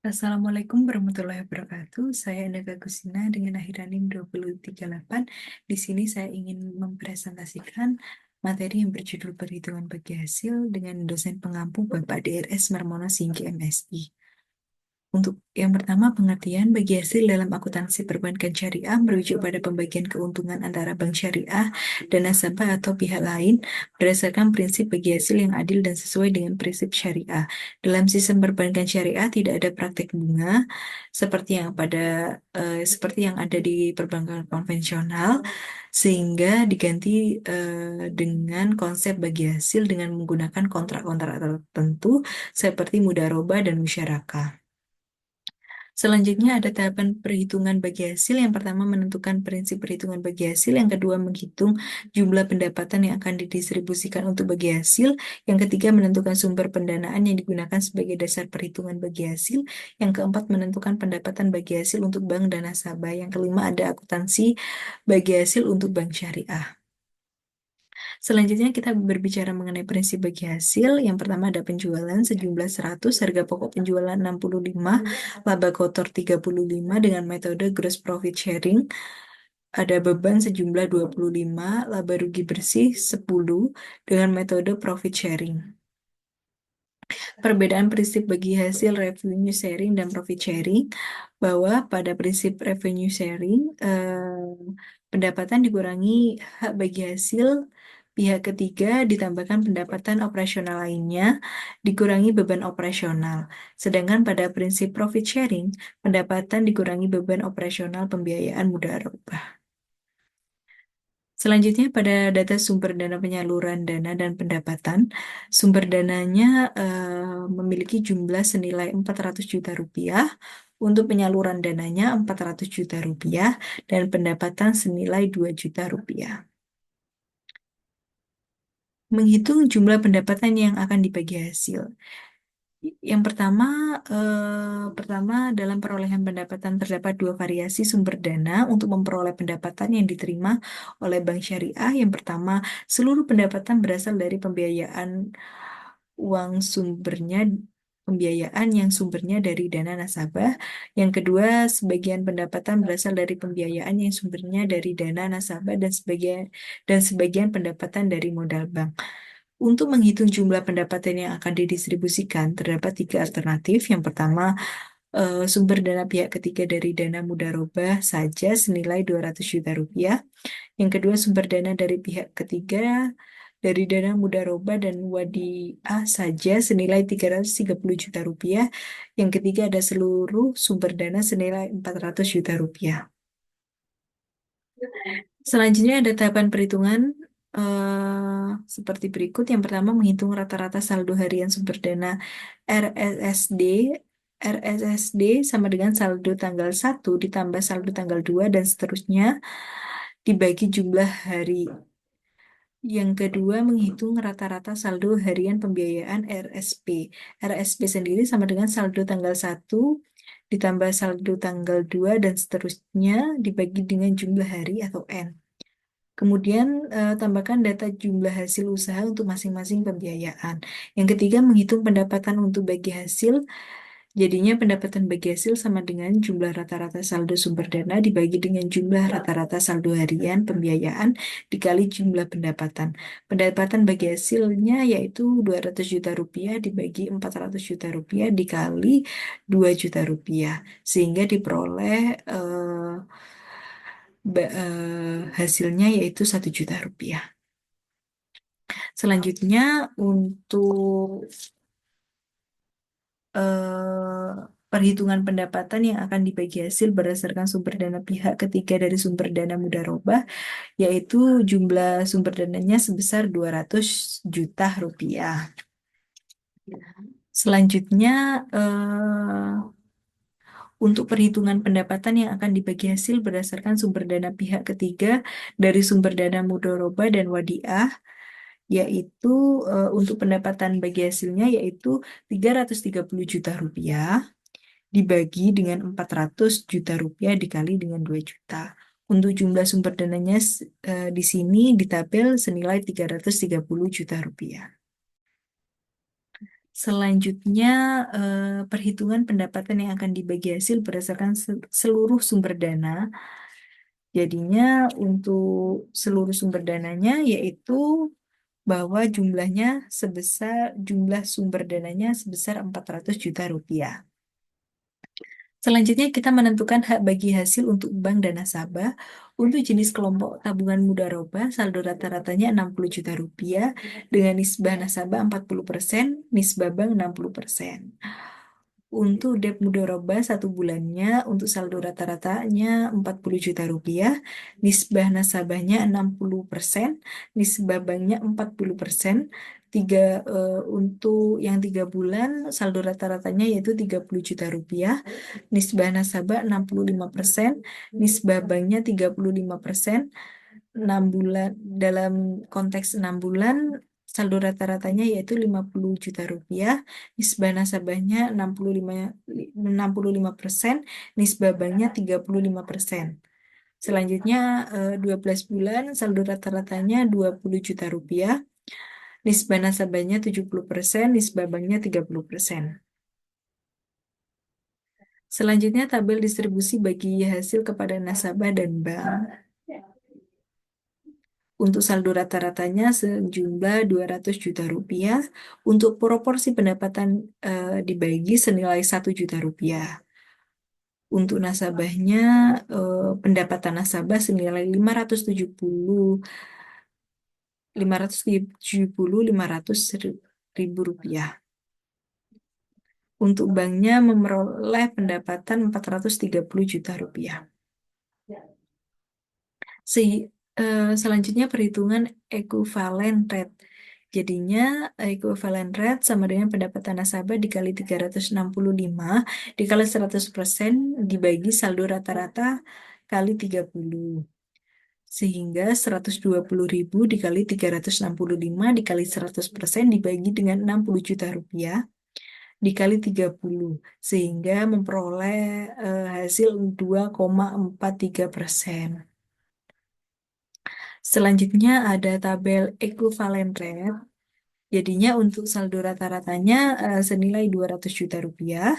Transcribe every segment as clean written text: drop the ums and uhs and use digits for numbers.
Assalamualaikum warahmatullahi wabarakatuh. Saya Enda Gusina dengan akhiran NIM 2038. Di sini saya ingin mempresentasikan materi yang berjudul Perhitungan Bagi Hasil dengan dosen pengampu Bapak DRS Marmono Singgi MSI. Untuk yang pertama, pengertian bagi hasil dalam akuntansi perbankan syariah merujuk pada pembagian keuntungan antara bank syariah dan nasabah atau pihak lain berdasarkan prinsip bagi hasil yang adil dan sesuai dengan prinsip syariah. Dalam sistem perbankan syariah tidak ada praktek bunga seperti yang ada di perbankan konvensional, sehingga diganti dengan konsep bagi hasil dengan menggunakan kontrak-kontrak tertentu seperti mudharabah dan musyarakah. Selanjutnya ada tahapan perhitungan bagi hasil. Yang pertama menentukan prinsip perhitungan bagi hasil. Yang kedua menghitung jumlah pendapatan yang akan didistribusikan untuk bagi hasil. Yang ketiga menentukan sumber pendanaan yang digunakan sebagai dasar perhitungan bagi hasil. Yang keempat menentukan pendapatan bagi hasil untuk bank dan nasabah. Yang kelima ada akuntansi bagi hasil untuk bank syariah. Selanjutnya kita berbicara mengenai prinsip bagi hasil. Yang pertama ada penjualan sejumlah 100, harga pokok penjualan 65, laba kotor 35 dengan metode gross profit sharing. Ada beban sejumlah 25, laba rugi bersih 10 dengan metode profit sharing. Perbedaan prinsip bagi hasil revenue sharing dan profit sharing, bahwa pada prinsip revenue sharing, pendapatan dikurangi hak bagi hasil pihak ketiga ditambahkan pendapatan operasional lainnya dikurangi beban operasional. Sedangkan pada prinsip profit sharing, pendapatan dikurangi beban operasional pembiayaan mudharabah. Selanjutnya pada data sumber dana penyaluran dana dan pendapatan, sumber dananya memiliki jumlah senilai 400 juta rupiah, untuk penyaluran dananya 400 juta rupiah, dan pendapatan senilai 2 juta rupiah. Menghitung jumlah pendapatan yang akan dibagi hasil. Yang pertama dalam perolehan pendapatan terdapat dua variasi sumber dana untuk memperoleh pendapatan yang diterima oleh bank syariah. Yang pertama, seluruh pendapatan berasal dari uang sumbernya pembiayaan yang sumbernya dari dana nasabah. Yang kedua, sebagian pendapatan berasal dari pembiayaan yang sumbernya dari dana nasabah dan sebagian pendapatan dari modal bank. Untuk menghitung jumlah pendapatan yang akan didistribusikan, terdapat tiga alternatif. Yang pertama, sumber dana pihak ketiga dari dana mudharabah saja senilai 200 juta rupiah. Yang kedua, sumber dana dari pihak ketiga dari dana mudharabah dan wadiah saja senilai 330 juta rupiah. Yang ketiga, ada seluruh sumber dana senilai 400 juta rupiah. Selanjutnya ada tahapan perhitungan seperti berikut. Yang pertama menghitung rata-rata saldo harian sumber dana RSSD. RSSD sama dengan saldo tanggal 1 ditambah saldo tanggal 2 dan seterusnya dibagi jumlah hari. Yang kedua menghitung rata-rata saldo harian pembiayaan RSP. RSP sendiri sama dengan saldo tanggal 1 ditambah saldo tanggal 2 dan seterusnya dibagi dengan jumlah hari atau N. Kemudian tambahkan data jumlah hasil usaha untuk masing-masing pembiayaan. Yang ketiga, menghitung pendapatan untuk bagi hasil. Jadinya pendapatan bagi hasil sama dengan jumlah rata-rata saldo sumber dana dibagi dengan jumlah rata-rata saldo harian pembiayaan dikali jumlah pendapatan. Pendapatan bagi hasilnya yaitu 200 juta rupiah dibagi 400 juta rupiah dikali 2 juta rupiah. Sehingga diperoleh hasilnya yaitu 1 juta rupiah. Selanjutnya untuk perhitungan pendapatan yang akan dibagi hasil berdasarkan sumber dana pihak ketiga dari sumber dana mudharabah, yaitu jumlah sumber dananya sebesar 200 juta rupiah. Selanjutnya untuk perhitungan pendapatan yang akan dibagi hasil berdasarkan sumber dana pihak ketiga dari sumber dana mudharabah dan wadiah, yaitu untuk pendapatan bagi hasilnya yaitu 330 juta rupiah dibagi dengan 400 juta rupiah dikali dengan 2 juta. Untuk jumlah sumber dananya di sini di tabel senilai 330 juta rupiah. Selanjutnya, perhitungan pendapatan yang akan dibagi hasil berdasarkan seluruh sumber dana. Jadinya untuk seluruh sumber dananya yaitu bahwa jumlah sumber dananya sebesar 400 juta rupiah. Selanjutnya kita menentukan hak bagi hasil untuk bank dan nasabah. Untuk jenis kelompok tabungan mudharabah, saldo rata-ratanya 60 juta rupiah dengan nisbah nasabah 40%, nisbah bank 60%. Untuk debt mudharabah satu bulannya, untuk saldo rata-ratanya 40 juta rupiah, nisbah nasabahnya 60%, nisbah banknya 40%. Untuk yang 3 bulan, saldo rata-ratanya yaitu 30 juta rupiah, nisbah nasabah 65%, nisbah banknya 35%. 6 bulan, dalam konteks 6 bulan, saldo rata-ratanya yaitu 50 juta rupiah, nisbah nasabahnya 65%, nisbah banknya 35%. Selanjutnya 12 bulan, saldo rata-ratanya 20 juta rupiah, nisbah nasabahnya 70%, nisbah banknya 30%. Selanjutnya tabel distribusi bagi hasil kepada nasabah dan bank. Untuk saldo rata-ratanya sejumlah 200 juta rupiah. Untuk proporsi pendapatan dibagi senilai 1 juta rupiah. Untuk nasabahnya, pendapatan nasabah senilai 500 ribu rupiah. Untuk banknya memperoleh pendapatan 430 juta rupiah. Selanjutnya perhitungan equivalent rate. Jadinya equivalent rate sama dengan pendapatan nasabah dikali 365 dikali 100% dibagi saldo rata-rata kali 30. Sehingga 120.000 dikali 365 dikali 100% dibagi dengan 60 juta rupiah dikali 30. Sehingga memperoleh hasil 2,43%. Selanjutnya ada tabel equivalent rate. Jadinya untuk saldo rata-ratanya senilai 200 juta rupiah.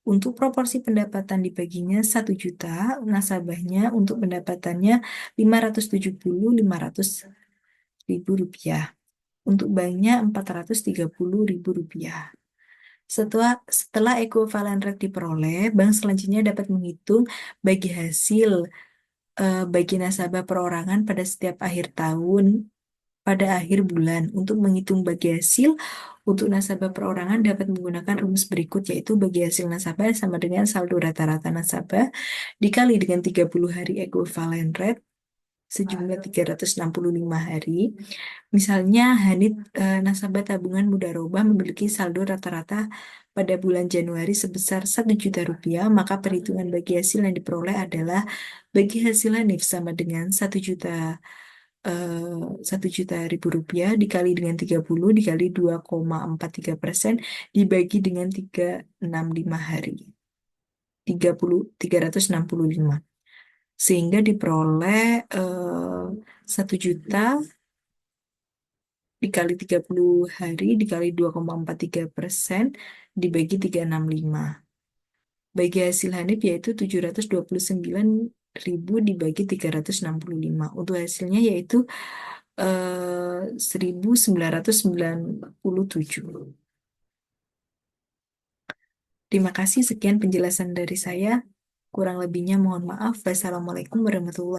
Untuk proporsi pendapatan dibaginya 1 juta, nasabahnya untuk pendapatannya 500 ribu rupiah. Untuk banknya 430 ribu rupiah. Setelah equivalent rate diperoleh, bank selanjutnya dapat menghitung bagi hasil bagi nasabah perorangan pada setiap akhir tahun pada akhir bulan. Untuk menghitung bagi hasil untuk nasabah perorangan dapat menggunakan rumus berikut, yaitu bagi hasil nasabah sama dengan saldo rata-rata nasabah dikali dengan 30 hari equivalent rate sejumlah 365 hari. Misalnya Hanif, nasabah tabungan mudharabah memiliki saldo rata-rata pada bulan Januari sebesar 1 juta rupiah, maka perhitungan bagi hasil yang diperoleh adalah bagi hasil Hanif sama dengan 1 juta ribu rupiah dikali dengan 30 dikali 2,43% dibagi dengan 365 hari. 365. Sehingga diperoleh 1 juta dikali 30 hari dikali 2,43% dibagi 365. Bagi hasil Hanif yaitu 729.000 dibagi 365. Untuk hasilnya yaitu 1997. Terima kasih, sekian penjelasan dari saya. Kurang lebihnya mohon maaf. Wassalamualaikum warahmatullahi wabarakatuh.